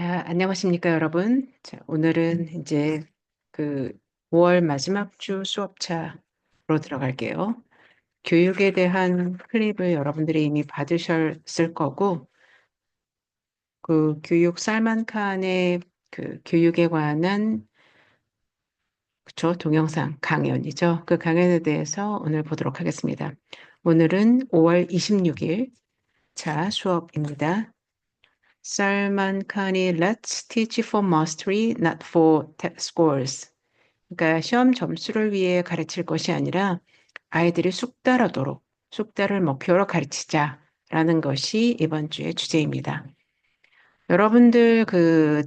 안녕하십니까, 여러분. 자, 오늘은 이제 그 5월 마지막 주 수업차로 들어갈게요. 교육에 대한 클립을 여러분들이 이미 받으셨을 거고, 그 교육 살만 칸의 그 교육에 관한 그쵸, 동영상 강연이죠. 그 강연에 대해서 오늘 보도록 하겠습니다. 오늘은 5월 26일 차 수업입니다. 살만 칸이 Let's teach for mastery, not for test scores. 그러니까 시험 점수를 위해 가르칠 것이 아니라 아이들이 숙달하도록, 숙달을 목표로 가르치자라는 것이 이번 주의 주제입니다. 여러분들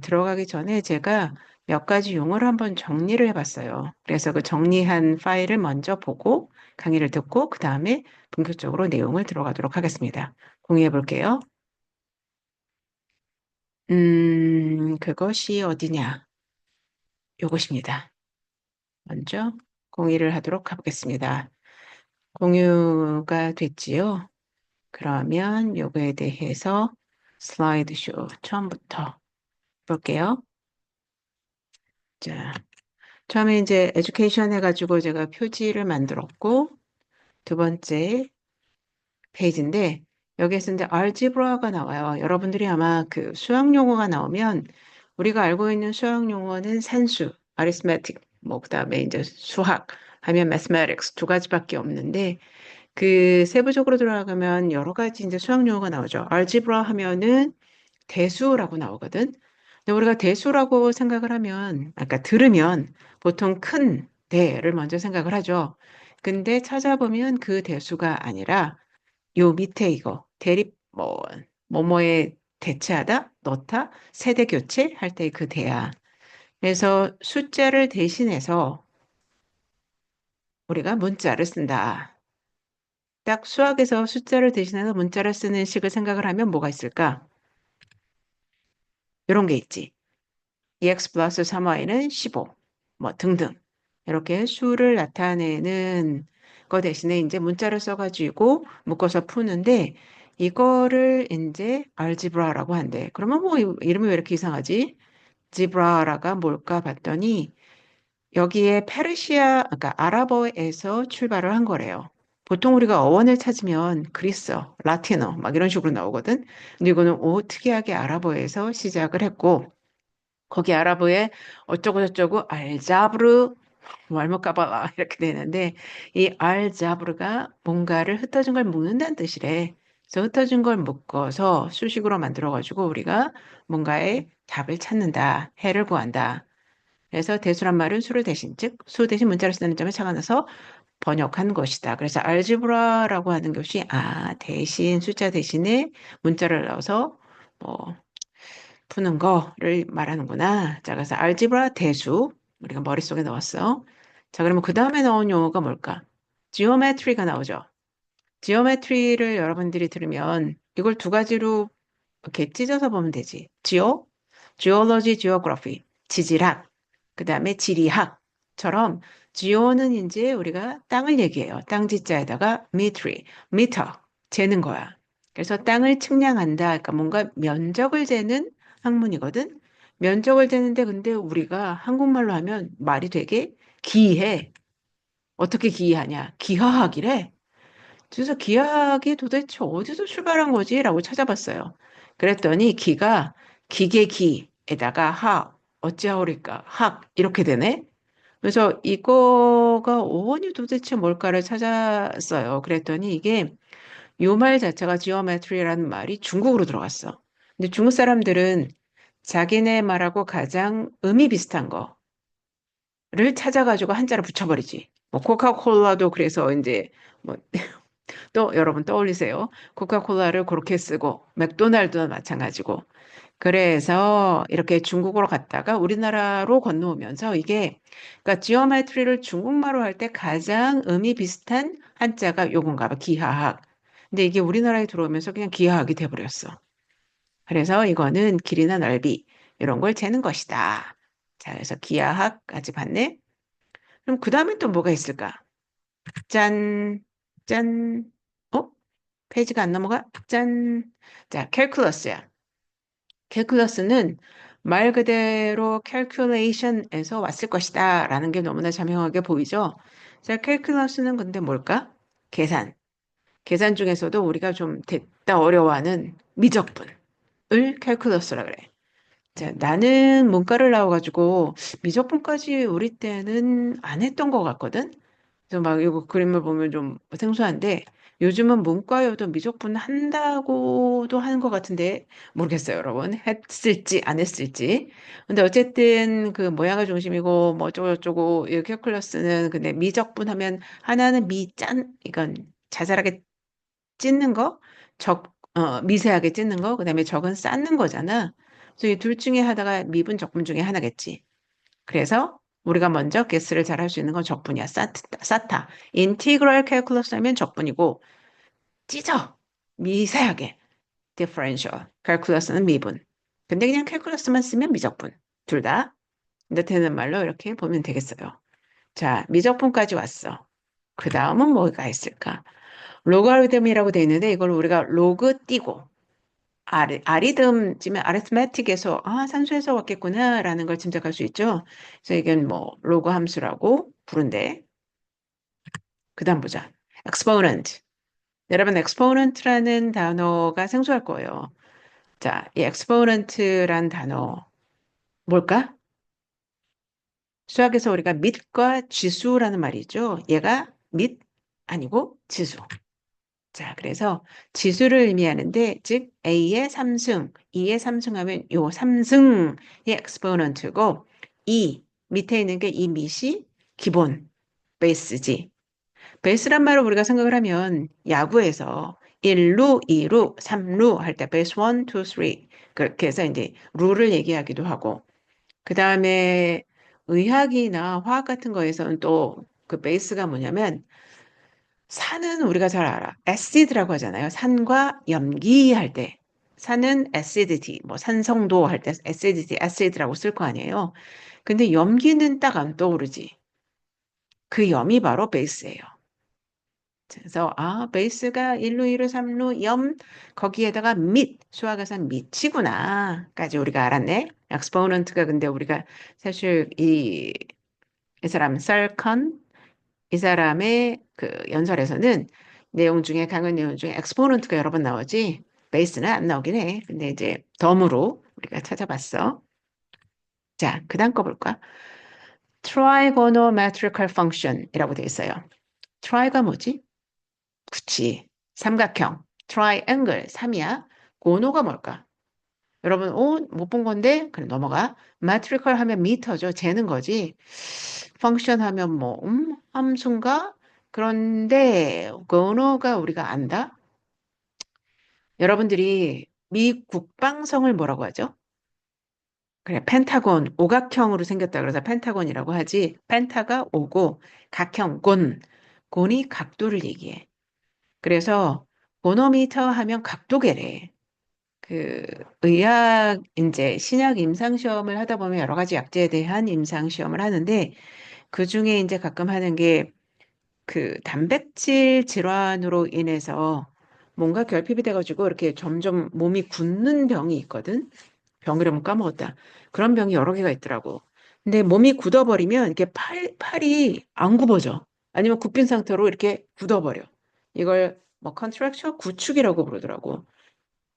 들어가기 전에 제가 몇 가지 용어를 한번 정리를 해봤어요. 그래서 그 정리한 파일을 먼저 보고 강의를 듣고 그 다음에 본격적으로 내용을 들어가도록 하겠습니다. 공유해 볼게요. 그것이 어디냐? 요것입니다. 먼저 공유를 하도록 하겠습니다. 공유가 됐지요? 그러면 요거에 대해서 슬라이드쇼 처음부터 볼게요. 자, 처음에 이제 에듀케이션 해가지고 제가 표지를 만들었고, 두 번째 페이지인데, 여기에서 이제 알지브라가 나와요. 여러분들이 아마 그 수학 용어가 나오면, 우리가 알고 있는 수학 용어는 산수, arithmetic, 뭐, 그 다음에 이제 수학 하면 mathematics 두 가지밖에 없는데, 그 세부적으로 들어가면 여러 가지 이제 수학 용어가 나오죠. 알지브라 하면은 대수라고 나오거든. 근데 우리가 대수라고 생각을 하면, 아까 들으면 보통 큰 대를 먼저 생각을 하죠. 근데 찾아보면 그 대수가 아니라 요 밑에 이거 대립 뭐뭐에 대체하다, 넣다, 세대 교체 할 때 그 대야. 그래서 숫자를 대신해서 우리가 문자를 쓴다. 딱 수학에서 숫자를 대신해서 문자를 쓰는 식을 생각을 하면 뭐가 있을까? 이런 게 있지. 2x 플러스 3y는 15, 뭐 등등. 이렇게 수를 나타내는 거 대신에 이제 문자를 써가지고 묶어서 푸는데 이거를 이제 알지브라라고 한대. 그러면 뭐 이름이 왜 이렇게 이상하지? 지브라라가 뭘까 봤더니 여기에 그러니까 아랍어에서 출발을 한 거래요. 보통 우리가 어원을 찾으면 그리스어, 라틴어 막 이런 식으로 나오거든. 근데 이거는 특이하게 아랍어에서 시작을 했고 거기 아랍어에 어쩌고 저쩌고 알자브르 말못가봐 이렇게 되는데 이 알자브르가 뭔가를 흩어진 걸 묶는다는 뜻이래. 그래서 흩어진 걸 묶어서 수식으로 만들어가지고 우리가 뭔가의 답을 찾는다, 해를 구한다. 그래서 대수란 말은 수를 대신, 즉 수 대신 문자를 쓰는 점에 착안해서 번역한 것이다. 그래서 알지브라라고 하는 것이 대신 숫자 대신에 문자를 넣어서 뭐 푸는 거를 말하는구나. 자, 그래서 알지브라 대수 우리가 머릿속에 넣었어. 자, 그러면 그 다음에 나온 용어가 뭘까? 지오메트리가 나오죠. 지오메트리를 여러분들이 들으면 이걸 두 가지로 이렇게 찢어서 보면 되지. 지오로지, 지오그래피, 지질학, 그 다음에 지리학처럼 지오는 이제 우리가 땅을 얘기해요. 땅 지자에다가 미터, 재는 거야. 그래서 땅을 측량한다. 그러니까 뭔가 면적을 재는 학문이거든. 면적을 재는데 근데 우리가 한국말로 하면 말이 되게 기이해. 어떻게 기이하냐? 기하학이래. 그래서 기하학이 도대체 어디서 출발한 거지? 라고 찾아봤어요. 그랬더니 기가 기계 기에다가 학, 어찌하오리까, 학, 이렇게 되네? 그래서 이거가 어원이 도대체 뭘까를 찾았어요. 그랬더니 이게 요 말 자체가 지오메트리라는 말이 중국으로 들어갔어. 근데 중국 사람들은 자기네 말하고 가장 의미 비슷한 거를 찾아가지고 한자를 붙여버리지. 뭐 코카콜라도 그래서 이제 뭐 또 여러분 떠올리세요. 코카콜라를 그렇게 쓰고 맥도날드도 마찬가지고. 그래서 이렇게 중국어로 갔다가 우리나라로 건너오면서 이게 그러니까 지오메트리를 중국말로 할 때 가장 의미 비슷한 한자가 요건가 봐. 기하학. 근데 이게 우리나라에 들어오면서 그냥 기하학이 돼버렸어. 그래서 이거는 길이나 넓이 이런 걸 재는 것이다. 자, 그래서 기하학까지 봤네. 그럼 그 다음에 또 뭐가 있을까? 짠, 짠. 어? 페이지가 안 넘어가? 짠. 자, 캘큘러스야. calculus는 말 그대로 calculation에서 왔을 것이다 라는 게 너무나 자명하게 보이죠. 자, calculus는 근데 뭘까? 계산. 계산 중에서도 우리가 좀 됐다 어려워하는 미적분을 calculus라 그래. 자, 나는 문과를 나와가지고 미적분까지 우리 때는 안 했던 것 같거든. 그래서 막 이거 그림을 보면 좀 생소한데 요즘은 문과여도 미적분 한다고도 하는 것 같은데 모르겠어요, 여러분. 했을지 안 했을지. 근데 어쨌든 그 모양의 중심이고 뭐 어쩌고저쩌고 이 calculus는 근데 미적분 하면 하나는 미짠 이건 자잘하게 찢는 거, 미세하게 찢는 거, 그다음에 적은 쌓는 거잖아. 그래서 이 둘 중에 하나가 미분 적분 중에 하나겠지. 그래서 우리가 먼저 개수를 잘 할 수 있는 건 적분이야. 쌓다. 인티그럴 캘큘러스 하면 적분이고 찢어. 미세하게. 디퍼런셜 캘큘러스는 미분. 근데 그냥 캘큘러스만 쓰면 미적분. 둘 다. 근데 되는 말로 이렇게 보면 되겠어요. 자, 미적분까지 왔어. 그 다음은 뭐가 있을까? 로가리즘이라고 돼 있는데 이걸 우리가 로그 띄고 아리듬 찌면 아리스메틱에서 산수에서 왔겠구나라는 걸 짐작할 수 있죠. 그래서 이건 뭐 로그 함수라고 부른대. 그다음 보자. exponent. 여러분 exponent라는 단어가 생소할 거예요. 자, 이 exponent란 단어 뭘까? 수학에서 우리가 밑과 지수라는 말이죠. 얘가 밑 아니고 지수. 자, 그래서 지수를 의미하는데, 즉, A의 3승, 2의 3승하면 요 3승의 엑스포넌트고, 2, 밑에 있는 게 이 밑이 기본, 베이스지. 베이스란 말을 우리가 생각을 하면, 야구에서 1루, 2루, 3루 할 때 베이스 1, 2, 3. 그렇게 해서 이제 룰을 얘기하기도 하고, 그 다음에 의학이나 화학 같은 거에서는 또 그 베이스가 뭐냐면, 산은 우리가 잘 알아. 애시드라고 하잖아요. 산과 염기할 때. 산은 acidity, 뭐 산성도 할 때 acidity, acid라고 쓸 거 아니에요. 근데 염기는 딱 안 떠오르지. 그 염이 바로 베이스예요. 그래서 베이스가 1루, 2루, 3루, 염 거기에다가 밑, 수학에서는 밑이구나까지 우리가 알았네. exponent가 근데 우리가 사실 이 사람 셀컨 이 사람의 그 연설에서는 내용 중에 강한 내용 중에 엑스포넌트가 여러 번 나오지 베이스는 안 나오긴 해. 근데 이제 덤으로 우리가 찾아봤어. 자, 그다음 거 볼까? Trigonometrical function이라고 돼 있어요. try가 뭐지? 그치. 삼각형. triangle 3이야. 고노가 뭘까? 여러분, 못 본 건데? 그래, 넘어가. metrical 하면 미터죠. 재는 거지. 펑션 하면 뭐, 함수인가? 그런데, 언어가 우리가 안다? 여러분들이 미 국방성을 뭐라고 하죠? 그래, 펜타곤, 오각형으로 생겼다 그래서 펜타곤이라고 하지. 펜타가 오고, 각형, 곤이 각도를 얘기해. 그래서, 고노미터 하면 각도계래. 그 의학 이제 신약 임상 시험을 하다 보면 여러 가지 약제에 대한 임상 시험을 하는데 그 중에 이제 가끔 하는 게 그 단백질 질환으로 인해서 뭔가 결핍이 돼가지고 이렇게 점점 몸이 굳는 병이 있거든. 병 이름 까먹었다. 그런 병이 여러 개가 있더라고. 근데 몸이 굳어버리면 이렇게 팔이 안 굽어져. 아니면 굽힌 상태로 이렇게 굳어버려. 이걸 뭐 컨트랙처 구축이라고 부르더라고.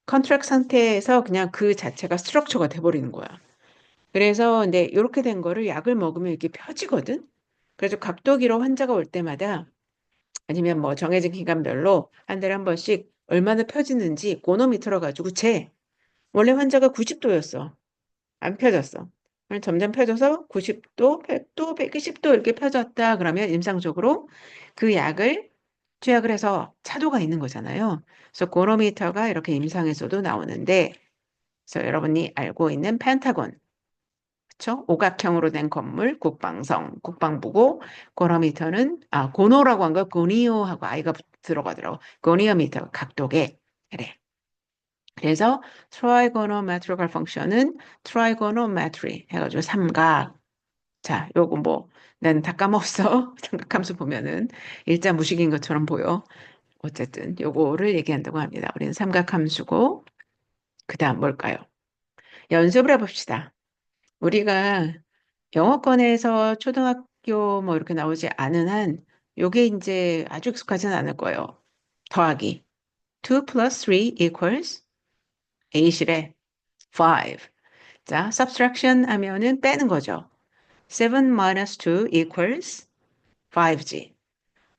컨트랙 상태에서 그냥 그 자체가 스트럭처가 돼버리는 거야. 그래서 근데 이렇게 된 거를 약을 먹으면 이렇게 펴지거든. 그래서 각도기로 환자가 올 때마다 아니면 뭐 정해진 기간별로 한 달에 한 번씩 얼마나 펴지는지 고노미터로 가지고 재. 원래 환자가 90도였어. 안 펴졌어. 그럼 점점 펴져서 90도, 100도, 120도 이렇게 펴졌다. 그러면 임상적으로 그 약을 투약을 해서 차도가 있는 거잖아요. 그래서 고노미터가 이렇게 임상에서도 나오는데 그래서 여러분이 알고 있는 펜타곤, 그렇죠? 오각형으로 된 건물, 국방성, 국방부고, 고노미터는 고노라고 한 거, 고니오하고 아이가 들어가더라고. 고니오미터, 각도계. 그래. 그래서 트라이고노메트리컬 펑션은 트라이고노메트리 해가지고 삼각. 자, 요거 뭐, 난 다 까먹었어. 삼각함수 보면은 일자 무식인 것처럼 보여. 어쨌든 요거를 얘기한다고 합니다. 우리는 삼각함수고, 그 다음 뭘까요? 연습을 해봅시다. 우리가 영어권에서 초등학교 뭐 이렇게 나오지 않은 한, 요게 이제 아주 익숙하진 않을 거예요. 더하기. 2 plus 3 equals 8이래. 5. 자, subtraction 하면은 빼는 거죠. 7 minus 2 equals 5지.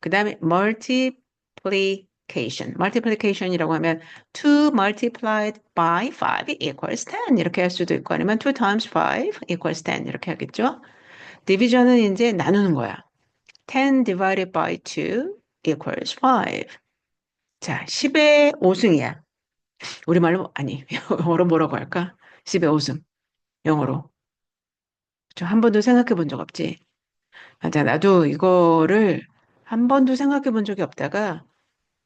그 다음에 multiplication. multiplication이라고 하면 2 multiplied by 5 equals 10 이렇게 할 수도 있고 아니면 2 times 5 equals 10 이렇게 하겠죠. 디비전은 이제 나누는 거야. 10 divided by 2 equals 5. 자, 10의 5승이야. 우리말로 아니, 영어로 뭐라고 할까? 10의 5승. 영어로. 저 한 번도 생각해 본 적 없지. 맞아, 나도 이거를 한 번도 생각해 본 적이 없다가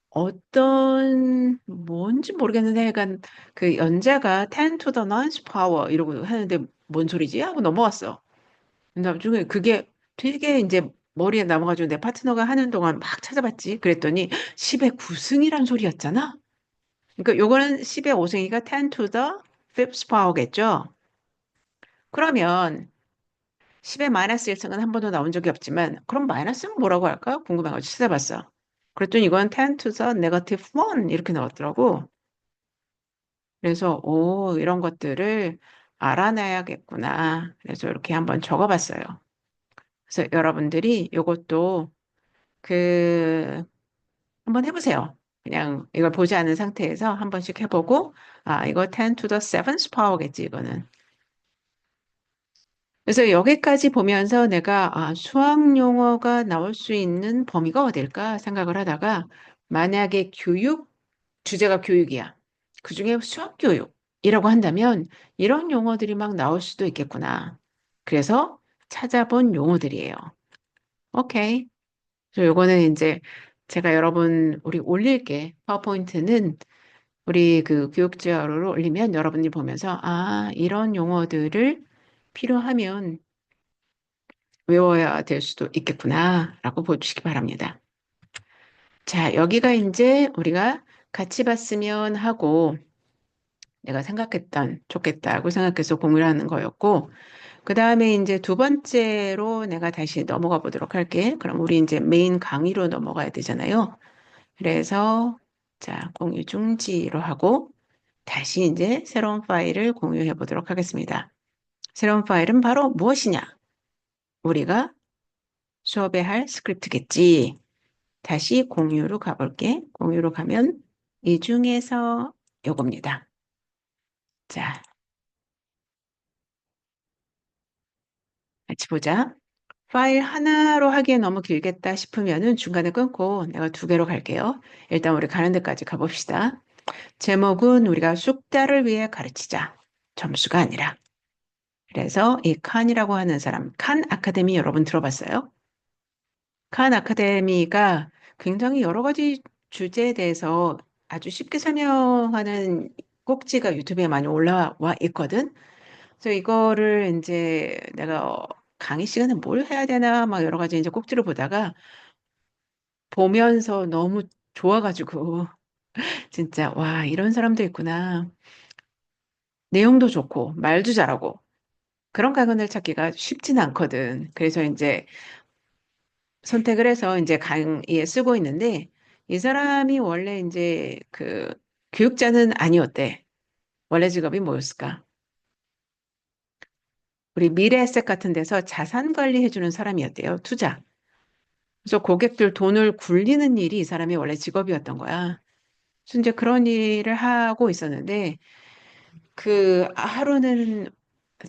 어떤 뭔지 모르겠는데 약간 그 연자가 10 to the ninth power 이러고 하는데 뭔 소리지? 하고 넘어갔어. 나중에 그게 되게 이제 머리에 남아가지고 내 파트너가 하는 동안 막 찾아봤지. 그랬더니 10의 9승이란 소리였잖아. 그러니까 요거는 10의 5승이가 10 to the fifth power겠죠. 그러면 10의 마이너스 1승은 한 번도 나온 적이 없지만 그럼 마이너스는 뭐라고 할까? 궁금해가지고 찾아봤어. 그랬더니 이건 10 to the negative 1 이렇게 나왔더라고. 그래서 오 이런 것들을 알아놔야겠구나. 그래서 이렇게 한번 적어봤어요. 그래서 여러분들이 이것도 그 한번 해보세요. 그냥 이걸 보지 않은 상태에서 한 번씩 해보고 아 이거 10 to the seventh power겠지 이거는. 그래서 여기까지 보면서 내가 아, 수학 용어가 나올 수 있는 범위가 어딜까 생각을 하다가 만약에 교육 주제가 교육이야. 그중에 수학 교육이라고 한다면 이런 용어들이 막 나올 수도 있겠구나. 그래서 찾아본 용어들이에요. 오케이. 그래서 요거는 이제 제가 여러분 우리 올릴게. 파워포인트는 우리 그 교육 자료로 올리면 여러분이 보면서 아, 이런 용어들을 필요하면 외워야 될 수도 있겠구나라고 보시기 바랍니다. 자, 여기가 이제 우리가 같이 봤으면 하고 내가 생각했던 좋겠다고 생각해서 공유를 하는 거였고 그 다음에 이제 두 번째로 내가 다시 넘어가 보도록 할게. 그럼 우리 이제 메인 강의로 넘어가야 되잖아요. 그래서 자, 공유 중지로 하고 다시 이제 새로운 파일을 공유해 보도록 하겠습니다. 새로운 파일은 바로 무엇이냐? 우리가 수업에 할 스크립트겠지. 다시 공유로 가볼게. 공유로 가면 이 중에서 요겁니다. 자, 같이 보자. 파일 하나로 하기에 너무 길겠다 싶으면은 중간에 끊고 내가 두 개로 갈게요. 일단 우리 가는 데까지 가봅시다. 제목은 우리가 쑥자를 위해 가르치자. 점수가 아니라. 그래서 이 칸이라고 하는 사람, 칸 아카데미 여러분 들어봤어요? 칸 아카데미가 굉장히 여러 가지 주제에 대해서 아주 쉽게 설명하는 꼭지가 유튜브에 많이 올라와 있거든. 그래서 이거를 이제 내가 강의 시간에 뭘 해야 되나 막 여러 가지 이제 꼭지를 보다가 보면서 너무 좋아가지고 진짜 와 이런 사람도 있구나. 내용도 좋고 말도 잘하고 그런 강연을 찾기가 쉽진 않거든. 그래서 이제 선택을 해서 이제 강의에 쓰고 있는데 이 사람이 원래 이제 그 교육자는 아니었대. 원래 직업이 뭐였을까? 우리 미래에셋 같은 데서 자산 관리해주는 사람이었대요. 투자. 그래서 고객들 돈을 굴리는 일이 이 사람이 원래 직업이었던 거야. 그래서 이제 그런 일을 하고 있었는데 그 하루는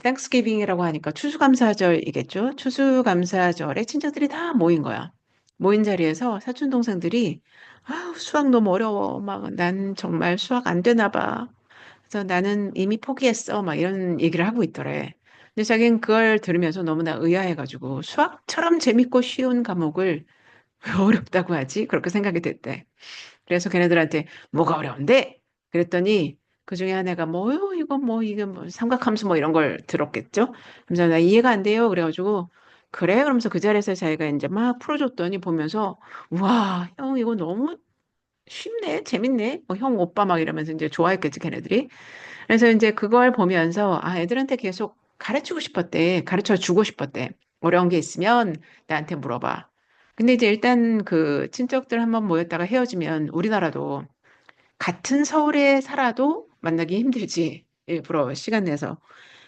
땡스기빙이라고 하니까 추수감사절이겠죠. 추수감사절에 친척들이 다 모인 거야. 모인 자리에서 사촌 동생들이 아, 수학 너무 어려워. 막 난 정말 수학 안 되나 봐. 그래서 나는 이미 포기했어. 막 이런 얘기를 하고 있더래. 근데 자기는 그걸 들으면서 너무나 의아해가지고 수학처럼 재밌고 쉬운 과목을 왜 어렵다고 하지? 그렇게 생각이 됐대. 그래서 걔네들한테 뭐가 어려운데? 그랬더니 그 중에 하나가 뭐요? 이거 뭐 이게 뭐 삼각함수 뭐 이런 걸 들었겠죠? 그래서 나 이해가 안 돼요. 그래가지고 그래? 그러면서 그 자리에서 자기가 이제 막 풀어줬더니 보면서 와, 형 이거 너무 쉽네, 재밌네. 뭐 형 오빠 막 이러면서 이제 좋아했겠지 걔네들이. 그래서 이제 그걸 보면서 아, 애들한테 계속 가르치고 싶었대. 가르쳐 주고 싶었대. 어려운 게 있으면 나한테 물어봐. 근데 이제 일단 그 친척들 한번 모였다가 헤어지면 우리나라도 같은 서울에 살아도 만나기 힘들지. 일부러 시간 내서.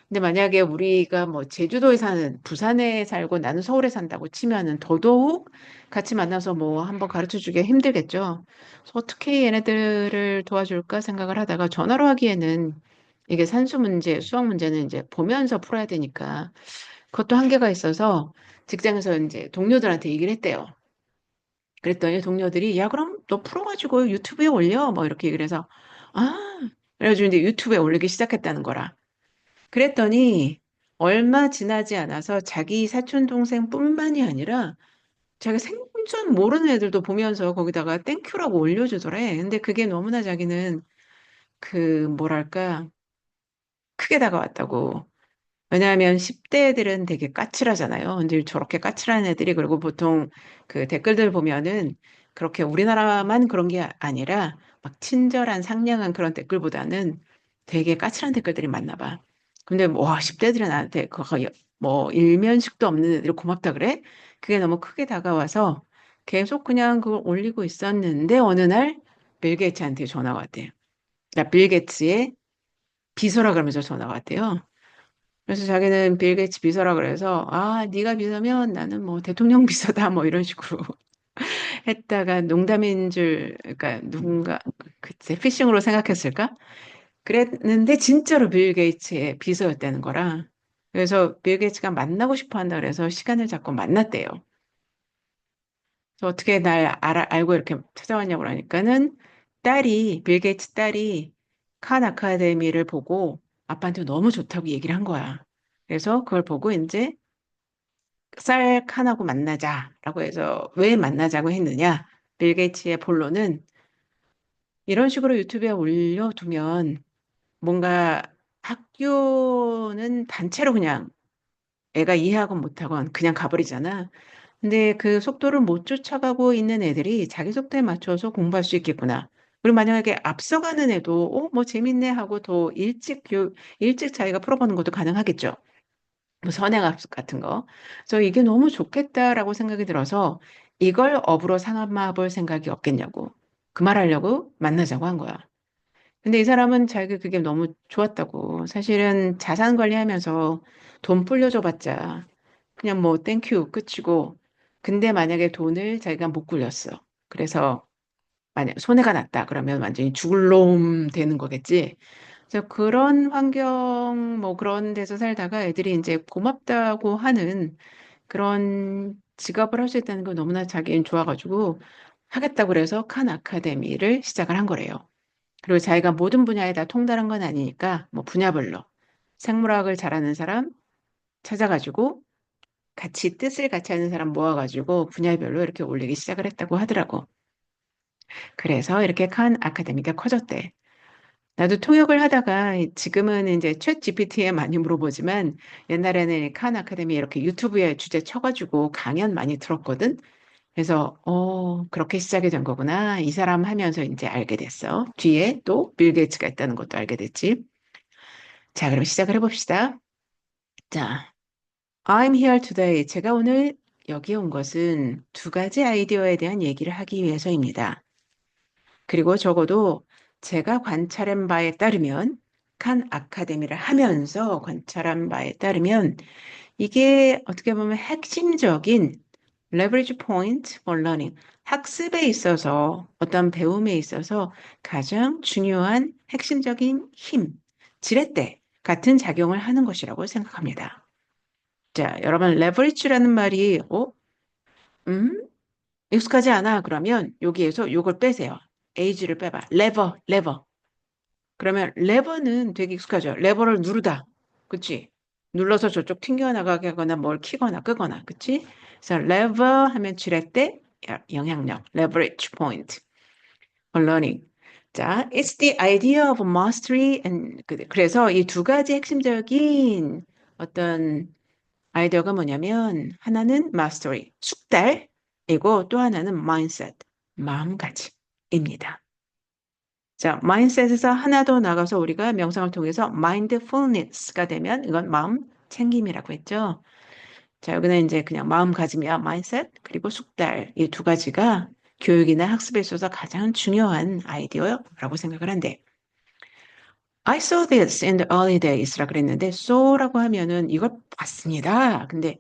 근데 만약에 우리가 뭐 제주도에 사는 부산에 살고 나는 서울에 산다고 치면은 더더욱 같이 만나서 뭐 한번 가르쳐 주기 힘들겠죠. 그래서 어떻게 얘네들을 도와줄까 생각을 하다가 전화로 하기에는 이게 산수 문제, 수학 문제는 이제 보면서 풀어야 되니까 그것도 한계가 있어서 직장에서 이제 동료들한테 얘기를 했대요. 그랬더니 동료들이 야 그럼 너 풀어가지고 유튜브에 올려 뭐 이렇게 얘기를 해서 아 그래가지고 이제 유튜브에 올리기 시작했다는 거라. 그랬더니 얼마 지나지 않아서 자기 사촌 동생뿐만이 아니라 자기 생전 모르는 애들도 보면서 거기다가 땡큐라고 올려주더래. 근데 그게 너무나 자기는 그 뭐랄까 크게 다가왔다고. 왜냐하면 10대 애들은 되게 까칠하잖아요. 근데 저렇게 까칠한 애들이 그리고 보통 그 댓글들 보면은 그렇게 우리나라만 그런 게 아니라 막 친절한 상냥한 그런 댓글보다는 되게 까칠한 댓글들이 많나 봐. 근데 뭐, 와, 10대들이 나한테 그거 뭐 일면식도 없는 애들이 고맙다 그래? 그게 너무 크게 다가와서 계속 그냥 그걸 올리고 있었는데 어느 날 빌 게이츠한테 전화가 왔대요. 그러니까 빌 게이츠의 비서라 그러면서 전화가 왔대요. 그래서 자기는 빌 게이츠 비서라 그래서 아 네가 비서면 나는 뭐 대통령 비서다 뭐 이런 식으로 했다가 농담인 줄 그러니까 누군가 그때 피싱으로 생각했을까? 그랬는데 진짜로 빌 게이츠의 비서였다는 거라. 그래서 빌 게이츠가 만나고 싶어 한다 그래서 시간을 잡고 만났대요. 그래서 어떻게 날 알고 이렇게 찾아왔냐고 그러니까는 딸이 빌 게이츠 딸이 칸 아카데미를 보고 아빠한테 너무 좋다고 얘기를 한 거야. 그래서 그걸 보고 이제 쌀 칸하고 만나자라고 해서 왜 만나자고 했느냐? 빌 게이츠의 본론은 이런 식으로 유튜브에 올려두면 뭔가 학교는 단체로 그냥 애가 이해하건 못하건 그냥 가버리잖아. 근데 그 속도를 못 쫓아가고 있는 애들이 자기 속도에 맞춰서 공부할 수 있겠구나. 그리고 만약에 앞서가는 애도 뭐 재밌네 하고 더 일찍 자기가 풀어보는 것도 가능하겠죠. 뭐 선행학습 같은 거. 그래서 이게 너무 좋겠다라고 생각이 들어서 이걸 업으로 삼아 볼 생각이 없겠냐고. 그 말하려고 만나자고 한 거야. 근데 이 사람은 자기가 그게 너무 좋았다고. 사실은 자산 관리하면서 돈 불려줘 봤자 그냥 뭐 땡큐 끝이고. 근데 만약에 돈을 자기가 못 굴렸어. 그래서 만약 손해가 났다 그러면 완전히 죽을 놈 되는 거겠지. 그래서 그런 환경 뭐 그런 데서 살다가 애들이 이제 고맙다고 하는 그런 직업을 할 수 있다는 거 너무나 자기는 좋아가지고 하겠다고 그래서 칸 아카데미를 시작을 한 거래요. 그리고 자기가 모든 분야에 다 통달한 건 아니니까 뭐 분야별로 생물학을 잘하는 사람 찾아가지고 같이 뜻을 같이 하는 사람 모아가지고 분야별로 이렇게 올리기 시작을 했다고 하더라고. 그래서 이렇게 칸 아카데미가 커졌대. 나도 통역을 하다가 지금은 이제 챗 GPT에 많이 물어보지만 옛날에는 칸 아카데미 이렇게 유튜브에 주제 쳐가지고 강연 많이 들었거든. 그래서 그렇게 시작이 된 거구나. 이 사람 하면서 이제 알게 됐어. 뒤에 또 빌 게이츠가 있다는 것도 알게 됐지. 자, 그럼 시작을 해봅시다. 자, I'm here today. 제가 오늘 여기 온 것은 두 가지 아이디어에 대한 얘기를 하기 위해서입니다. 그리고 적어도 제가 관찰한 바에 따르면 칸 아카데미를 하면서 관찰한 바에 따르면 이게 어떻게 보면 핵심적인 leverage point for learning 학습에 있어서 어떤 배움에 있어서 가장 중요한 핵심적인 힘, 지렛대 같은 작용을 하는 것이라고 생각합니다. 자, 여러분 leverage라는 말이 음? 익숙하지 않아. 그러면 여기에서 요걸 빼세요. age를 빼봐. lever. 그러면 레버는 되게 익숙하죠. 레버를 누르다. 그치? 눌러서 저쪽 튕겨나가게 하거나 뭘 키거나 끄거나. 그치? 그래서 레버 하면 지렛대, 영향력, leverage point, learning. 자, it's the idea of mastery and 그래서 이 두 가지 핵심적인 어떤 아이디어가 뭐냐면 하나는 mastery, 숙달이고 또 하나는 mindset, 마음가짐입니다. 자, mindset에서 하나 더 나가서 우리가 명상을 통해서 mindfulness가 되면 이건 마음 챙김이라고 했죠. 자, 여기는 이제 그냥 마음가짐이야, mindset, 그리고 숙달. 이 두 가지가 교육이나 학습에 있어서 가장 중요한 아이디어라고 생각을 한대. I saw this in the early days라 그랬는데, saw라고 하면은 이걸 봤습니다. 근데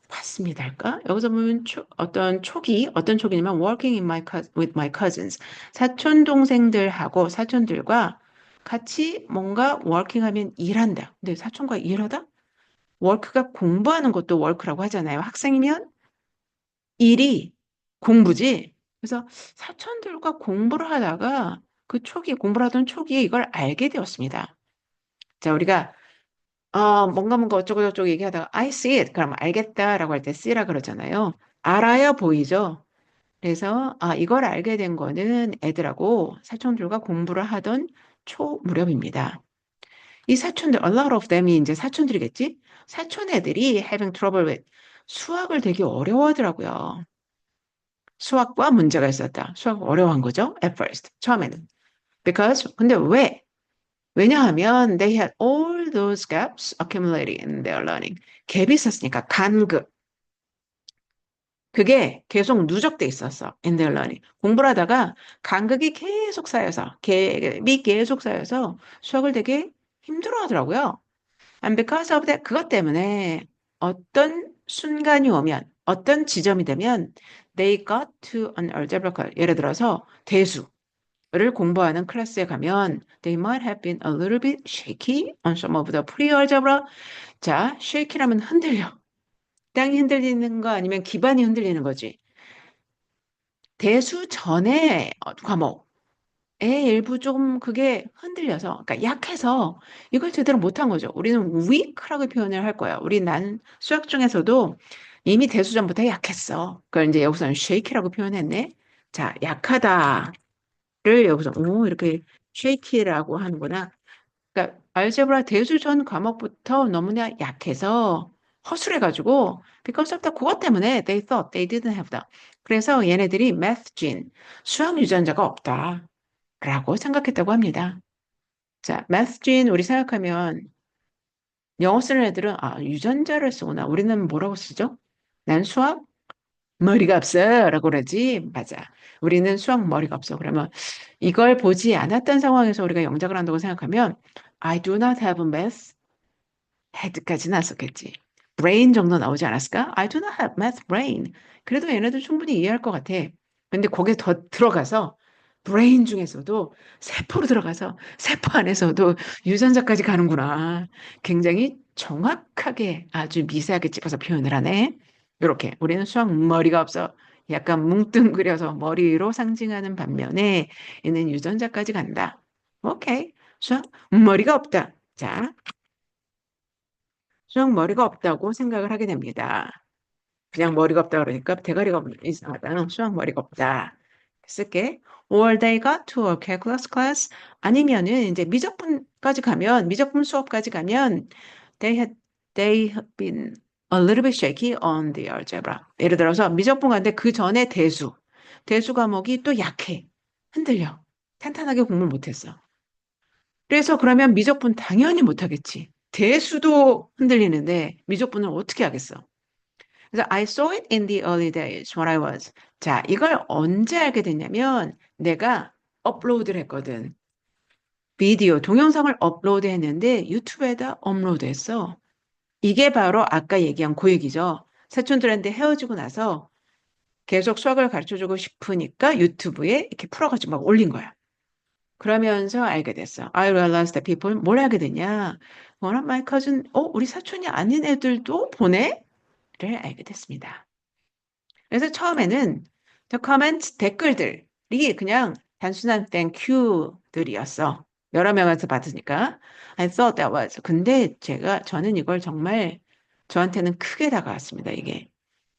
봤습니다 할까? 여기서 보면 어떤 촉이, 어떤 촉이냐면 working in with my cousins. 사촌 동생들하고 사촌들과 같이 뭔가 working 하면 일한다. 근데 사촌과 일하다? work가 공부하는 것도 work라고 하잖아요. 학생이면 일이 공부지. 그래서 사촌들과 공부를 하다가 그 초기, 공부를 하던 초기에 이걸 알게 되었습니다. 자, 우리가 뭔가 어쩌고 저쩌고 얘기하다가 I see it. 그럼 알겠다라고 할 때 see라 그러잖아요. 알아야 보이죠. 그래서 이걸 알게 된 거는 애들하고 사촌들과 공부를 하던 초 무렵입니다. 이 사촌들, a lot of them이 이제 사촌들이겠지? 사촌 애들이 having trouble with 수학을 되게 어려워하더라고요. 수학과 문제가 있었다. 수학 어려운 거죠. At first. 처음에는. Because 근데 왜? 왜냐하면 they had all those gaps accumulating in their learning. 갭이 있었으니까 간극. 그게 계속 누적돼 있었어. In their learning. 공부를 하다가 간극이 계속 쌓여서 갭이 계속 쌓여서 수학을 되게 힘들어 하더라고요. And because of that, 그것 때문에 어떤 순간이 오면, 어떤 지점이 되면 they got to an algebraical, 예를 들어서 대수를 공부하는 클래스에 가면 they might have been a little bit shaky on some of the pre-algebra. 자, shaky라면 흔들려. 땅이 흔들리는 거 아니면 기반이 흔들리는 거지. 대수 전에 과목. 의 일부 좀 그게 흔들려서, 그러니까 약해서 이걸 제대로 못한 거죠. 우리는 weak라고 표현을 할 거야. 난 수학 중에서도 이미 대수전부터 약했어. 그걸 이제 여기서는 shaky라고 표현했네. 자, 약하다를 여기서 이렇게 shaky라고 하는구나. 그러니까 알제브라 대수전 과목부터 너무나 약해서 허술해가지고 because of the 그것 때문에 they thought they didn't have that. 그래서 얘네들이 math gene 수학 유전자가 없다. 라고 생각했다고 합니다. 자, math gene 우리 생각하면 영어 쓰는 애들은 유전자를 쓰구나. 우리는 뭐라고 쓰죠? 난 수학 머리가 없어 라고 그러지. 맞아. 우리는 수학 머리가 없어. 그러면 이걸 보지 않았던 상황에서 우리가 영작을 한다고 생각하면 I do not have math head까지는 안 썼겠지. brain 정도 나오지 않았을까? I do not have math brain. 그래도 얘네들 충분히 이해할 것 같아. 근데 거기에 더 들어가서 brain 중에서도 세포로 들어가서 세포 안에서도 유전자까지 가는구나. 굉장히 정확하게 아주 미세하게 찝어서 표현을 하네. 이렇게 우리는 수학 머리가 없어. 약간 뭉뚱그려서 머리로 상징하는 반면에 얘는 유전자까지 간다. 오케이. 수학 머리가 없다. 자, 수학 머리가 없다고 생각을 하게 됩니다. 그냥 머리가 없다 그러니까 대가리가 이상하다. 수학 머리가 없다. 쓸게. Or they got to a calculus class. 아니면은 이제 미적분까지 가면 미적분 수업까지 가면 they had been a little bit shaky on the algebra. 예를 들어서 미적분 가는데 그 전에 대수 과목이 또 약해. 흔들려. 탄탄하게 공부를 못했어. 그래서 그러면 미적분 당연히 못하겠지. 대수도 흔들리는데 미적분을 어떻게 하겠어? 그래서 I saw it in the early days when I was. 자, 이걸 언제 알게 됐냐면 내가 업로드를 했거든. 비디오, 동영상을 업로드 했는데 유튜브에다 업로드 했어. 이게 바로 아까 얘기한 그 얘기죠. 사촌들한테 헤어지고 나서 계속 수학을 가르쳐주고 싶으니까 유튜브에 이렇게 풀어가지고 막 올린 거야. 그러면서 알게 됐어. I realized that people 뭘 하게 되냐? One of my cousin, 우리 사촌이 아닌 애들도 보내? 를 알게 됐습니다. 그래서 처음에는 the comments, 댓글들이 그냥 단순한 thank you들이었어. 여러 명한테 받으니까. I thought that was. 근데 저는 이걸 정말 저한테는 크게 다가왔습니다, 이게.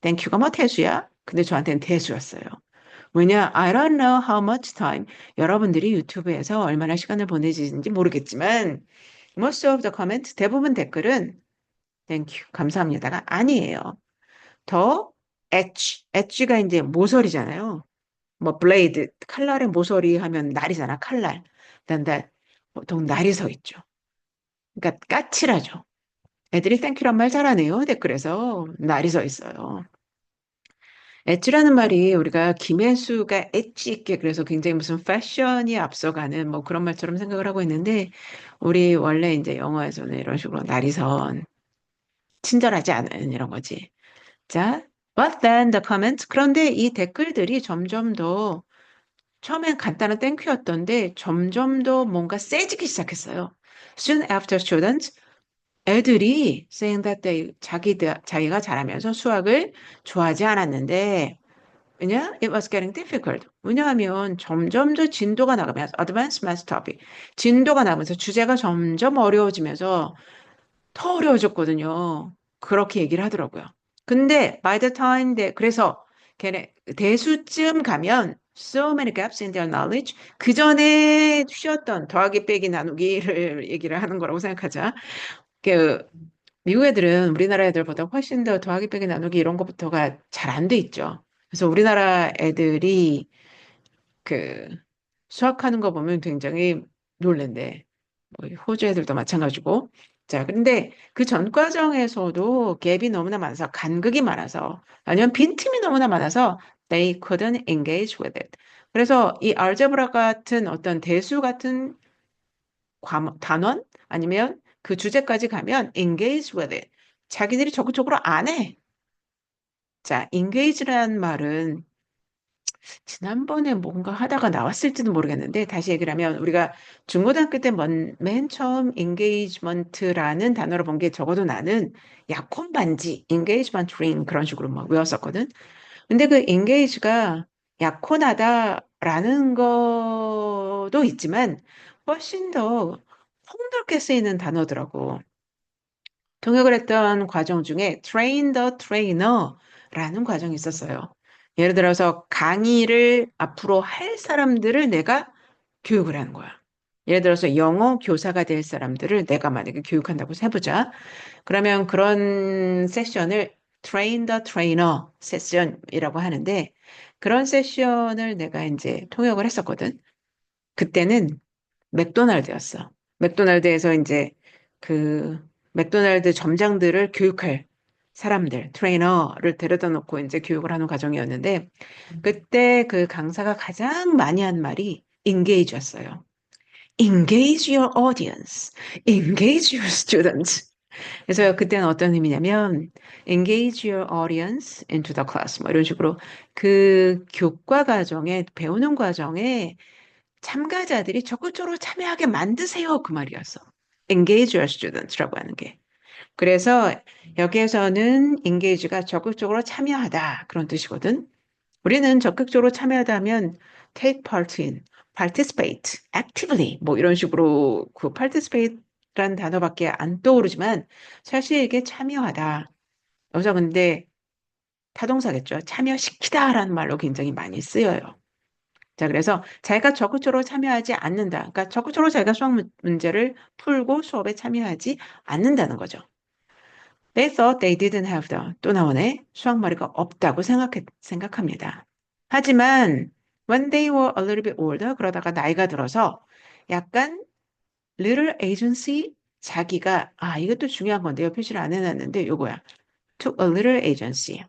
thank you가 뭐 태수야? 근데 저한테는 대수였어요. 왜냐, I don't know how much time 여러분들이 유튜브에서 얼마나 시간을 보내시는지 모르겠지만 most of the comments, 대부분 댓글은 thank you, 감사합니다가 아니에요. 더 엣지가 이제 모서리잖아요. 뭐 블레이드, 칼날의 모서리 하면 날이잖아, 칼날. 일단 보통 날이 서 있죠. 그러니까 까칠하죠. 애들이 땡큐란 말 잘하네요. 댓글에서 날이 서 있어요. 엣지라는 말이 우리가 김혜수가 엣지 있게 그래서 굉장히 무슨 패션이 앞서가는 뭐 그런 말처럼 생각을 하고 있는데 우리 원래 이제 영어에서는 이런 식으로 날이 선 친절하지 않은 이런 거지. 자, but then the comments. 그런데 이 댓글들이 점점 더 처음엔 간단한 땡큐였던데 점점 더 뭔가 세지기 시작했어요. Soon after students, 애들이 saying that 자기가 잘하면서 수학을 좋아하지 않았는데 왜냐? It was getting difficult. 왜냐하면 점점 더 진도가 나가면서 advanced math topic. 진도가 나가면서 주제가 점점 어려워지면서 더 어려워졌거든요. 그렇게 얘기를 하더라고요. 근데 by the time 그래서 걔네 대수쯤 가면 so many gaps in their knowledge 그 전에 쉬었던 더하기 빼기 나누기를 얘기를 하는 거라고 생각하자. 그 미국 애들은 우리나라 애들보다 훨씬 더 더하기 빼기 나누기 이런 것부터가 잘 안 돼 있죠. 그래서 우리나라 애들이 그 수학하는 거 보면 굉장히 놀랜대. 뭐 호주 애들도 마찬가지고. 자, 근데 그 전 과정에서도 갭이 너무나 많아서 간극이 많아서 아니면 빈틈이 너무나 많아서 they couldn't engage with it. 그래서 이 알제브라 같은 어떤 대수 같은 단원 아니면 그 주제까지 가면 engage with it. 자기들이 적극적으로 안 해. 자, engage라는 말은 지난번에 뭔가 하다가 나왔을지도 모르겠는데 다시 얘기를 하면 우리가 중고등학교 때 맨 처음 engagement라는 단어를 본 게 적어도 나는 약혼 반지, engagement ring 그런 식으로 막 외웠었거든. 근데 그 engage가 약혼하다라는 것도 있지만 훨씬 더 폭넓게 쓰이는 단어더라고. 통역을 했던 과정 중에 train the trainer라는 과정이 있었어요. 예를 들어서 강의를 앞으로 할 사람들을 내가 교육을 하는 거야. 예를 들어서 영어 교사가 될 사람들을 내가 만약에 교육한다고 해보자. 그러면 그런 세션을 train the trainer 세션이라고 하는데 그런 세션을 내가 이제 통역을 했었거든. 그때는 맥도날드였어. 맥도날드에서 이제 그 맥도날드 점장들을 교육할 사람들, 트레이너를 데려다 놓고 이제 교육을 하는 과정이었는데 그때 그 강사가 가장 많이 한 말이 engage였어요. Engage your audience, engage your students. 그래서 그때는 어떤 의미냐면 engage your audience into the class 뭐 이런 식으로 그 교과 과정에 배우는 과정에 참가자들이 적극적으로 참여하게 만드세요. 그 말이었어. Engage your students라고 하는 게. 그래서 여기에서는 engage가 적극적으로 참여하다 그런 뜻이거든. 우리는 적극적으로 참여하다 하면 take part in, participate, actively 뭐 이런 식으로 그 participate라는 단어밖에 안 떠오르지만 사실 이게 참여하다. 여기서 근데 타동사겠죠. 참여시키다라는 말로 굉장히 많이 쓰여요. 자, 그래서 자기가 적극적으로 참여하지 않는다. 그러니까 적극적으로 자기가 수학 문제를 풀고 수업에 참여하지 않는다는 거죠. They thought they didn't have 또 나오네. 수학머리가 없다고 생각합니다. 하지만 when they were a little bit older 그러다가 나이가 들어서 약간 little agency 자기가 이것도 중요한 건데요. 표시를 안 해놨는데 요거야. took a little agency.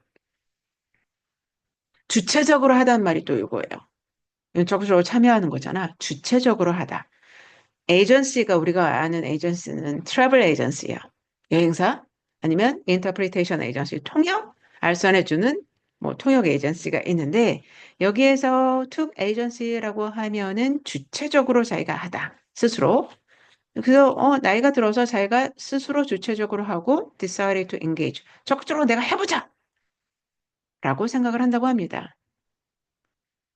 주체적으로 하다는 말이 또 요거예요. 적극적으로 참여하는 거잖아. 주체적으로 하다. 에이전시가 우리가 아는 에이전시는 트래블 에이전시야. 여행사 아니면 인터프리테이션 에이전시 통역 알선해주는 뭐 통역 에이전시가 있는데 여기에서 툭 에이전시라고 하면은 주체적으로 자기가 하다 스스로 그래서 나이가 들어서 자기가 스스로 주체적으로 하고 decided to engage 적극적으로 내가 해보자 라고 생각을 한다고 합니다.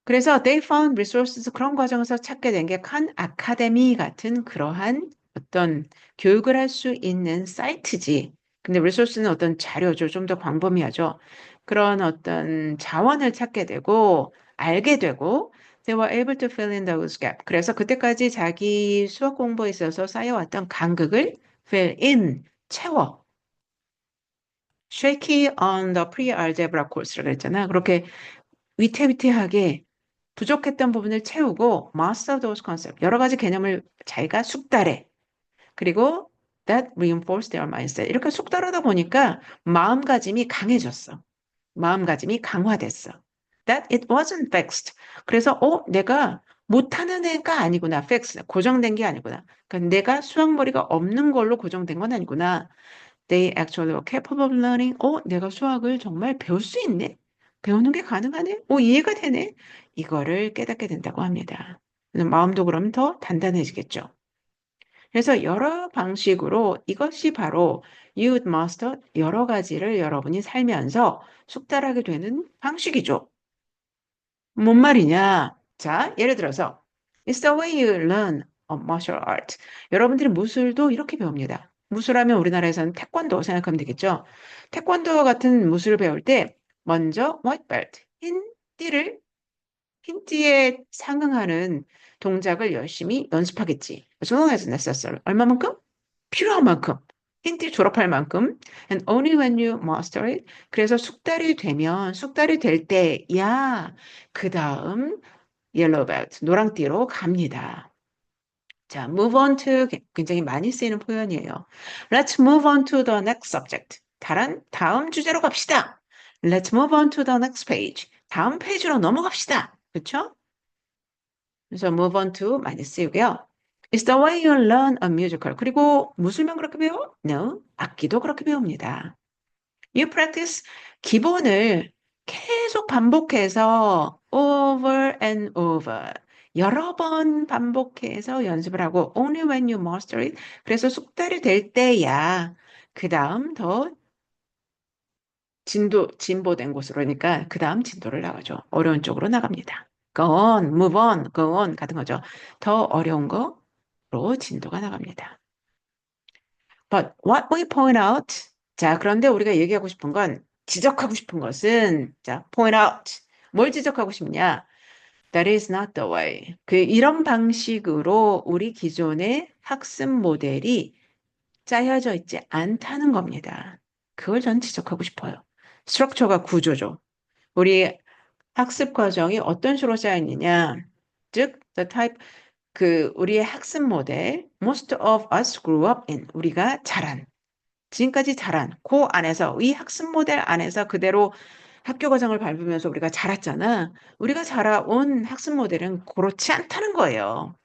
그래서 they found resources 그런 과정에서 찾게 된 게 칸 아카데미 같은 그러한 어떤 교육을 할 수 있는 사이트지. 근데 resource는 어떤 자료죠. 좀 더 광범위하죠. 그런 어떤 자원을 찾게 되고 알게 되고 they were able to fill in those gaps. 그래서 그때까지 자기 수학 공부에 있어서 쌓여왔던 간극을 fill in, 채워. shaky on the pre-algebra course라고 했잖아. 그렇게 위태위태하게 부족했던 부분을 채우고 master those concepts. 여러 가지 개념을 자기가 숙달해. 그리고 that reinforced their mindset. 이렇게 숙달하다 보니까 마음가짐이 강해졌어. 마음가짐이 강화됐어. That it wasn't fixed. 그래서 내가 못하는 애가 아니구나. fixed. 고정된 게 아니구나. 그러니까 내가 수학머리가 없는 걸로 고정된 건 아니구나. They actually were capable of learning. 내가 수학을 정말 배울 수 있네. 배우는 게 가능하네. 이해가 되네. 이거를 깨닫게 된다고 합니다. 마음도 그럼 더 단단해지겠죠. 그래서 여러 방식으로 이것이 바로 Youth Master 여러 가지를 여러분이 살면서 숙달하게 되는 방식이죠. 뭔 말이냐? 자, 예를 들어서 It's the way you learn a martial art. 여러분들이 무술도 이렇게 배웁니다. 무술하면 우리나라에서는 태권도 생각하면 되겠죠. 태권도 같은 무술을 배울 때 먼저 white belt, 흰띠에 상응하는 동작을 열심히 연습하겠지. 소송에서 냈었어요. 얼마만큼? 필요한 만큼. 흰띠 졸업할 만큼. And only when you master it. 그래서 숙달이 될 때, 그 다음 yellow belt, 노랑띠로 갑니다. 자, move on to 굉장히 많이 쓰이는 표현이에요. Let's move on to the next subject. 다음 주제로 갑시다. Let's move on to the next page. 다음 페이지로 넘어갑시다. 그렇죠? 그래서 move on to 많이 쓰이고요. It's the way you learn a musical. 그리고 무술만 그렇게 배워? No. 악기도 그렇게 배웁니다. You practice 기본을 계속 반복해서 over and over. 여러 번 반복해서 연습을 하고 only when you master it. 그래서 숙달이 될 때야. 그 다음 더 진보된 곳으로 그러니까 그 다음 진도를 나가죠. 어려운 쪽으로 나갑니다. Go on, move on, go on 같은 거죠. 더 어려운 거로 진도가 나갑니다. But what we point out, 자, 그런데 우리가 얘기하고 싶은 건, 지적하고 싶은 것은, 자, point out. 뭘 지적하고 싶냐? That is not the way. 이런 방식으로 우리 기존의 학습 모델이 짜여져 있지 않다는 겁니다. 그걸 전 지적하고 싶어요. 스트럭처가 구조죠. 우리 학습 과정이 어떤 식으로 짜여 있느냐? 즉, the type, 우리의 학습 모델, most of us grew up in, 우리가 지금까지 자란, 안에서, 이 학습 모델 안에서 그대로 학교 과정을 밟으면서 우리가 자랐잖아. 우리가 자라온 학습 모델은 그렇지 않다는 거예요.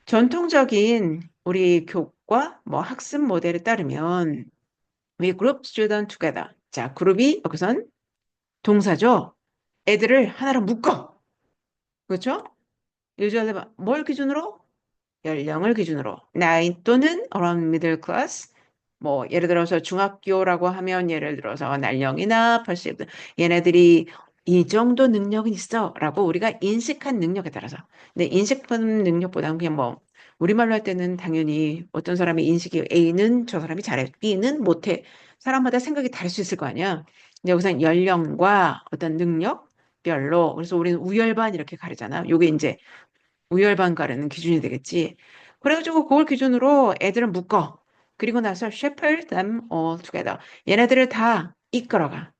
전통적인 우리 교과, 학습 모델에 따르면, we group student together. 자, 그룹이 여기선 동사죠. 애들을 하나로 묶어. 그렇죠? usually 뭘 기준으로? 연령을 기준으로. 나이 또는 around middle class. 예를 들어서 중학교라고 하면 예를 들어서 날령이나 perceived. 얘네들이 이 정도 능력은 있어. 라고 우리가 인식한 능력에 따라서. 근데 인식한 능력보다는 그냥 우리말로 할 때는 당연히 어떤 사람의 인식이 A는 저 사람이 잘해. B는 못해. 사람마다 생각이 다를 수 있을 거 아니야. 근데 여기서는 연령과 어떤 능력별로. 그래서 우리는 우열반 이렇게 가르잖아. 요게 이제 우열반 가르는 기준이 되겠지. 그래가지고 그걸 기준으로 애들을 묶어. 그리고 나서 shepherd them all together. 얘네들을 다 이끌어가.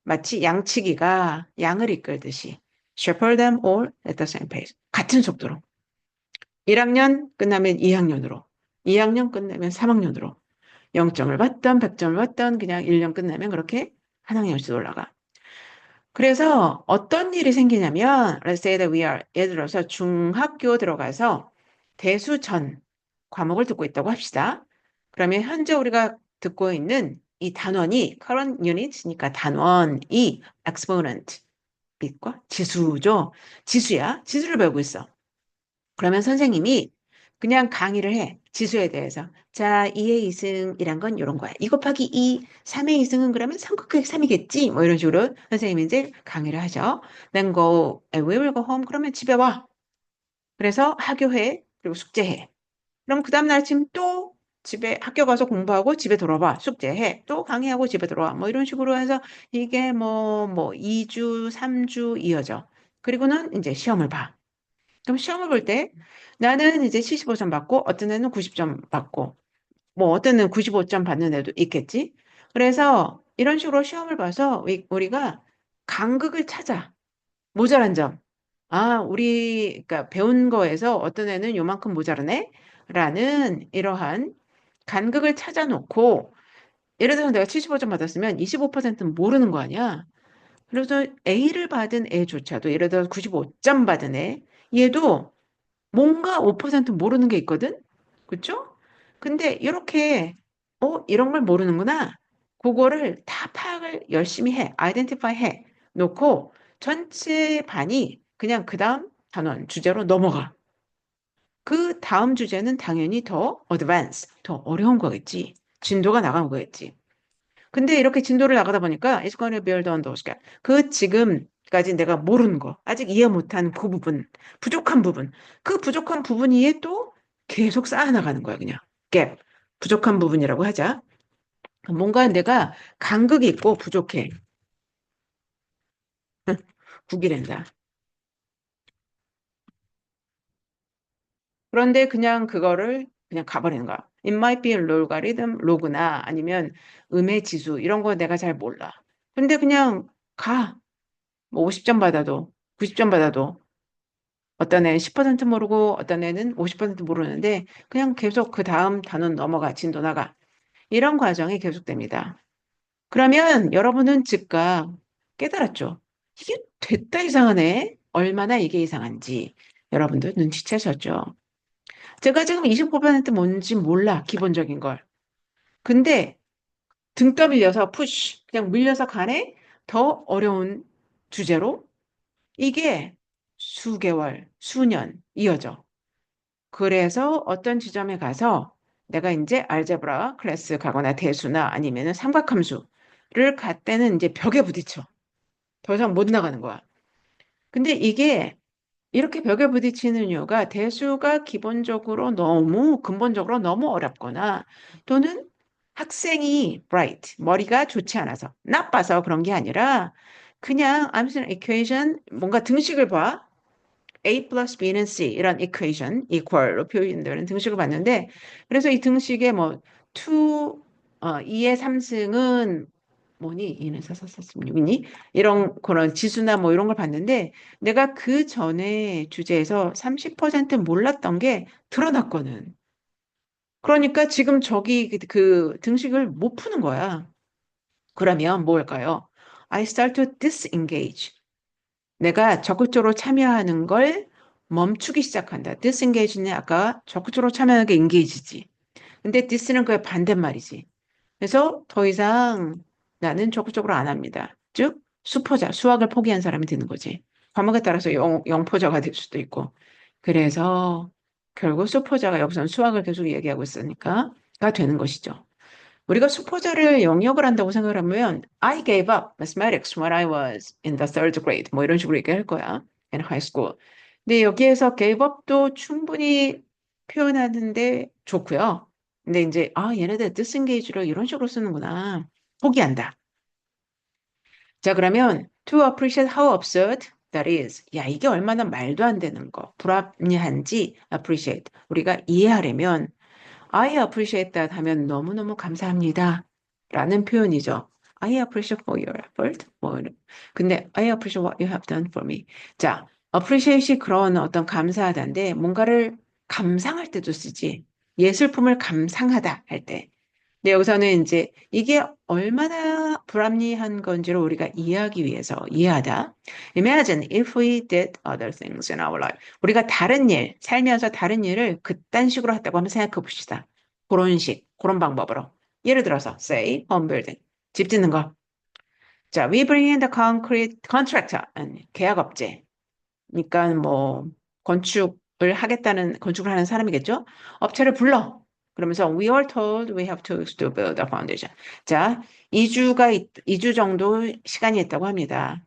마치 양치기가 양을 이끌듯이. shepherd them all at the same pace. 같은 속도로. 1학년 끝나면 2학년으로. 2학년 끝나면 3학년으로. 0점을 받던 100점을 받던 그냥 1년 끝나면 그렇게 한 학년씩 올라가. 그래서 어떤 일이 생기냐면 let's say that we are 예를 들어서 중학교 들어가서 대수전 과목을 듣고 있다고 합시다. 그러면 현재 우리가 듣고 있는 이 단원이 current unit이니까 단원이 exponent 밑과 지수죠. 지수야. 지수를 배우고 있어. 그러면 선생님이 그냥 강의를 해. 지수에 대해서. 자, 2의 2승이란 건 이런 거야. 2 곱하기 2, 3의 2승은 그러면 3 곱하기 3이겠지? 이런 식으로 선생님이 이제 강의를 하죠. Then go, we will go home. 그러면 집에 와. 그래서 학교해. 그리고 숙제해. 그럼 그 다음날 아침 또 집에 학교 가서 공부하고 집에 돌아와. 숙제해. 또 강의하고 집에 돌아와. 이런 식으로 해서 이게 2주, 3주 이어져. 그리고는 이제 시험을 봐. 그럼 시험을 볼 때 나는 이제 75점 받고 어떤 애는 90점 받고 어떤 애는 95점 받는 애도 있겠지. 그래서 이런 식으로 시험을 봐서 우리가 간극을 찾아. 모자란 점. 그러니까 배운 거에서 어떤 애는 요만큼 모자라네? 라는 이러한 간극을 찾아놓고, 예를 들어서 내가 75점 받았으면 25%는 모르는 거 아니야? 그래서 A를 받은 애조차도, 예를 들어 95점 받은 애, 얘도 뭔가 5% 모르는 게 있거든? 그쵸? 근데 이렇게, 이런 걸 모르는구나. 그거를 다 파악을 열심히 해. 아이덴티파이 해. 놓고 전체 반이 그냥 그 다음 단원 주제로 넘어가. 그 다음 주제는 당연히 더 어드밴스, 더 어려운 거겠지. 진도가 나간 거겠지. 근데 이렇게 진도를 나가다 보니까 it's gonna build on those gaps. 그 지금까지 내가 모르는 거, 아직 이해 못한 그 부분, 부족한 부분, 그 부족한 부분 위에 또 계속 쌓아나가는 거야, 그냥. 갭, 부족한 부분이라고 하자. 뭔가 내가 간극이 있고 부족해. 국이랜다. 그런데 그냥 그거를 그냥 가버리는 거야. It might be logarithm, 로그나 아니면 음의 지수 이런 거 내가 잘 몰라. 근데 그냥 가. 뭐 50점 받아도 90점 받아도 어떤 애는 10% 모르고 어떤 애는 50% 모르는데 그냥 계속 그 다음 단원 넘어가 진도 나가 이런 과정이 계속됩니다. 그러면 여러분은 즉각 깨달았죠. 이게 됐다 이상하네. 얼마나 이게 이상한지 여러분들 눈치채셨죠. 제가 지금 25% 뭔지 몰라 기본적인 걸. 근데 등 떠밀려서 푸쉬 그냥 밀려서 가네. 더 어려운 주제로 이게 수개월, 수년 이어져. 그래서 어떤 지점에 가서 내가 이제 알제브라 클래스 가거나 대수나 아니면은 삼각함수를 갈 때는 이제 벽에 부딪혀. 더 이상 못 나가는 거야. 근데 이게 이렇게 벽에 부딪히는 이유가 대수가 기본적으로 너무 근본적으로 너무 어렵거나 또는 학생이 bright, 머리가 좋지 않아서 나빠서 그런 게 아니라 그냥 암슨 equation 뭔가 등식을 봐. A 플러스 B는 C 이런 equation, equal로 표현되는 등식을 봤는데 그래서 이 등식에 뭐 2의 3승은 뭐니? 2는 4, 4, 4, 6이니? 이런 그런 지수나 뭐 이런 걸 봤는데 내가 그 전에 주제에서 30% 몰랐던 게 드러났거든. 그러니까 지금 저기 그 등식을 못 푸는 거야. 그러면 뭘까요? I start to disengage. 내가 적극적으로 참여하는 걸 멈추기 시작한다. disengage는 아까 적극적으로 참여하는 게 engage지. 근데 dis는 그의 반대말이지. 그래서 더 이상 나는 적극적으로 안 합니다. 즉, 수포자, 수학을 포기한 사람이 되는 거지. 과목에 따라서 영포자가 될 수도 있고. 그래서 결국 수포자가 여기서는 수학을 계속 얘기하고 있으니까가 되는 것이죠. 우리가 수포자를 영역을 한다고 생각을 하면 I gave up mathematics when I was in the third grade 뭐 이런 식으로 얘기할 거야. in high school. 근데 여기에서 gave up도 충분히 표현하는데 좋고요. 근데 이제 얘네들 disengage를 이런 식으로 쓰는구나. 포기한다. 자 그러면 to appreciate how absurd that is. 야 이게 얼마나 말도 안 되는 거 불합리한지 appreciate 우리가 이해하려면 I appreciate that 하면 너무너무 감사합니다. 라는 표현이죠. I appreciate for your effort. 근데 I appreciate what you have done for me. 자, appreciate이 그런 어떤 감사하다인데 뭔가를 감상할 때도 쓰지. 예술품을 감상하다 할 때. 근데 여기서는 이제 이게 얼마나 불합리한 건지를 우리가 이해하기 위해서 이해하다. Imagine if we did other things in our life. 우리가 다른 일, 살면서 다른 일을 그딴 식으로 했다고 한번 생각해 봅시다. 그런 식, 그런 방법으로. 예를 들어서, say, home building. 집 짓는 거. 자, we bring in the concrete contractor. 계약업체. 그러니까 뭐 건축을 하는 사람이겠죠? 업체를 불러. 그러면서 we are told we have 2 weeks to build a foundation. 자, 2주 정도 시간이 있다고 합니다.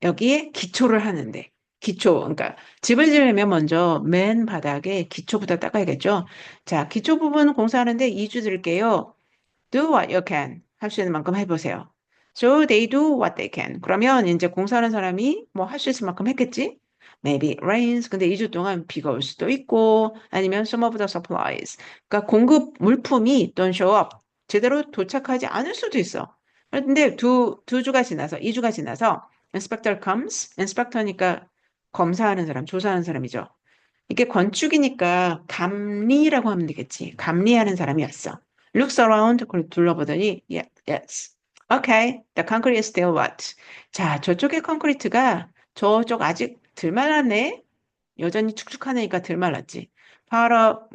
여기에 기초를 하는데 기초 그러니까 집을 지으려면 먼저 맨 바닥에 기초부터 닦아야겠죠. 자, 기초 부분 공사하는데 2주 들게요. Do what you can. 할 수 있는 만큼 해보세요. So they do what they can. 그러면 이제 공사하는 사람이 뭐 할 수 있을 만큼 했겠지? Maybe it rains. 근데 2주 동안 비가 올 수도 있고 아니면 some of the supplies. 그러니까 공급 물품이 don't show up. 제대로 도착하지 않을 수도 있어. 근데 두 주가 지나서 2주가 지나서 inspector comes. inspector니까 검사하는 사람, 조사하는 사람이죠. 이게 건축이니까 감리라고 하면 되겠지. 감리하는 사람이 왔어. Looks around, 그걸 둘러보더니, yeah, yes. Okay, the concrete is still what? 자, 저쪽의 콘크리트가 저쪽 아직 덜 말랐네? 여전히 축축하니까 덜 말랐지.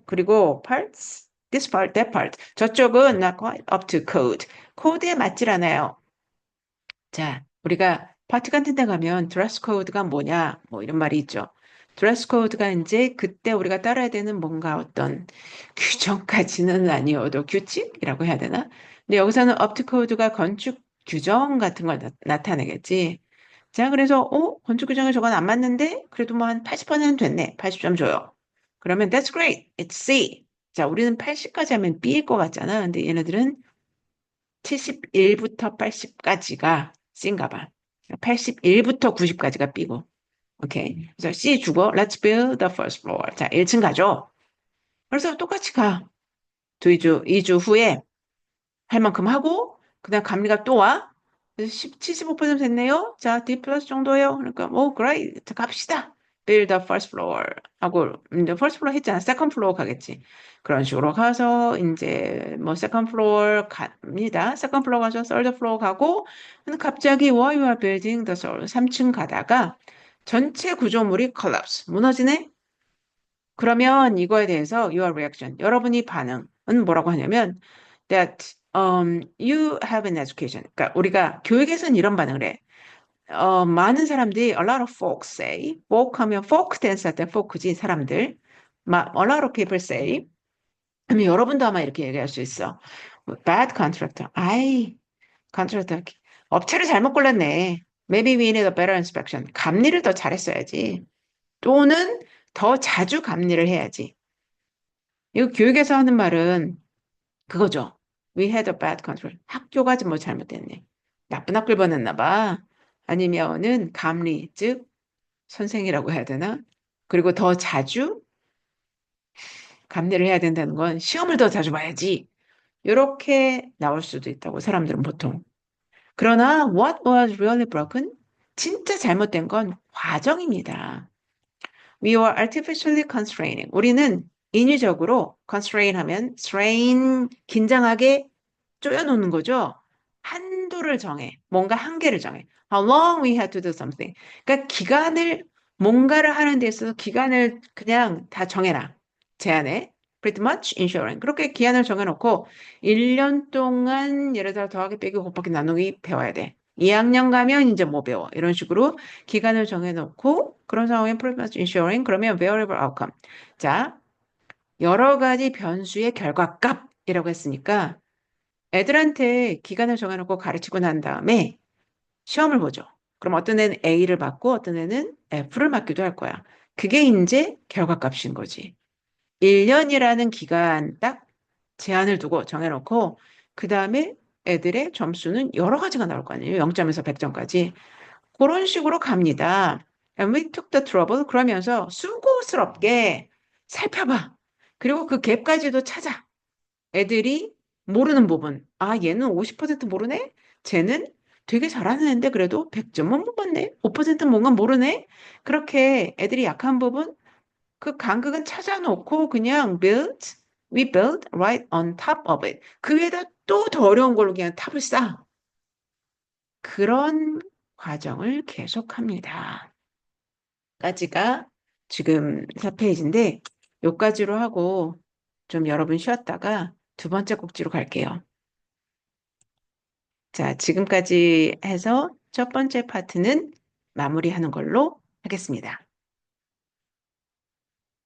그리고 parts, this part, that part. 저쪽은 not quite up to code. 코드에 맞질 않아요. 자, 우리가 파티 같은 데 가면 드레스 코드가 뭐냐, 뭐 이런 말이 있죠. 드레스 코드가 이제 그때 우리가 따라야 되는 뭔가 어떤 규정까지는 아니어도 규칙이라고 해야 되나? 근데 여기서는 업트 코드가 건축 규정 같은 걸 나타내겠지. 자, 그래서 건축 규정에 저건 안 맞는데 그래도 뭐 한 80%는 됐네. 80점 줘요. 그러면 that's great. It's C. 자, 우리는 80까지 하면 B일 것 같잖아. 근데 얘네들은 71부터 80까지가 C인가 봐. 81부터 90까지가 B고. 오케이. 그래서 C 주고 Let's build the first floor. 자, 1층 가죠. 그래서 똑같이 가. 2주 후에 할 만큼 하고 그다음 감리가 또 와. 그래서 75% 됐네요. 자, D 플러스 정도예요. 그러니까 great. 자, 갑시다. Build the first floor 하고 이제 first floor 했잖아. second floor 가겠지. 그런 식으로 가서 이제 뭐 second floor 갑니다. second floor 가서 third floor 가고 근데 갑자기 while you are building the third 3층 가다가 전체 구조물이 collapse 무너지네. 그러면 이거에 대해서 your reaction 여러분이 반응은 뭐라고 하냐면 that you have an education. 그러니까 우리가 교육에서는 이런 반응을 해. 많은 사람들이 a lot of folks say, folk 하면 folk dance 할 때 folk지 사람들. A lot of people say. 그러면 여러분도 아마 이렇게 얘기할 수 있어. Bad contractor. 아이, contractor. 업체를 잘못 골랐네. Maybe we need a better inspection. 감리를 더 잘했어야지. 또는 더 자주 감리를 해야지. 이거 교육에서 하는 말은 그거죠. We had a bad control. 학교가 뭐 잘못됐네. 나쁜 학교를 보냈나 봐. 아니면은 감리, 즉 선생이라고 해야 되나? 그리고 더 자주 감리를 해야 된다는 건 시험을 더 자주 봐야지. 이렇게 나올 수도 있다고 사람들은 보통. 그러나 what was really broken? 진짜 잘못된 건 과정입니다. We were artificially constraining. 우리는 인위적으로 constrain 하면 strain 긴장하게 쪼여놓는 거죠. 한도를 정해. 뭔가 한계를 정해. How long we had to do something. 그러니까 기간을 뭔가를 하는 데 있어서 기간을 그냥 다 정해라. 제한해. Pretty much ensuring. 그렇게 기한을 정해놓고 1년 동안 예를 들어 더하기 빼기 곱하기 나누기 배워야 돼. 2학년 가면 이제 뭐 배워. 이런 식으로 기간을 정해놓고 그런 상황에 pretty much ensuring 그러면 variable outcome. 자, 여러 가지 변수의 결과값이라고 했으니까 애들한테 기간을 정해놓고 가르치고 난 다음에 시험을 보죠. 그럼 어떤 애는 A를 맞고 어떤 애는 F를 맞기도 할 거야. 그게 이제 결과값인 거지. 1년이라는 기간 딱 제한을 두고 정해놓고 그 다음에 애들의 점수는 여러 가지가 나올 거 아니에요. 0점에서 100점까지. 그런 식으로 갑니다. And we took the trouble 그러면서 수고스럽게 살펴봐. 그리고 그 갭까지도 찾아. 애들이 모르는 부분. 아, 얘는 50% 모르네? 쟤는 되게 잘하는 애인데 그래도 100점은 못 받네? 5%는 뭔가 모르네? 그렇게 애들이 약한 부분, 그 간극은 찾아놓고 그냥 we build right on top of it. 그 위에다 또 더 어려운 걸로 그냥 탑을 쌓아. 그런 과정을 계속합니다. 까지가 지금 4페이지인데 요까지로 하고 좀 여러분 쉬었다가 두 번째 꼭지로 갈게요. 자, 지금까지 해서 첫 번째 파트는 마무리하는 걸로 하겠습니다.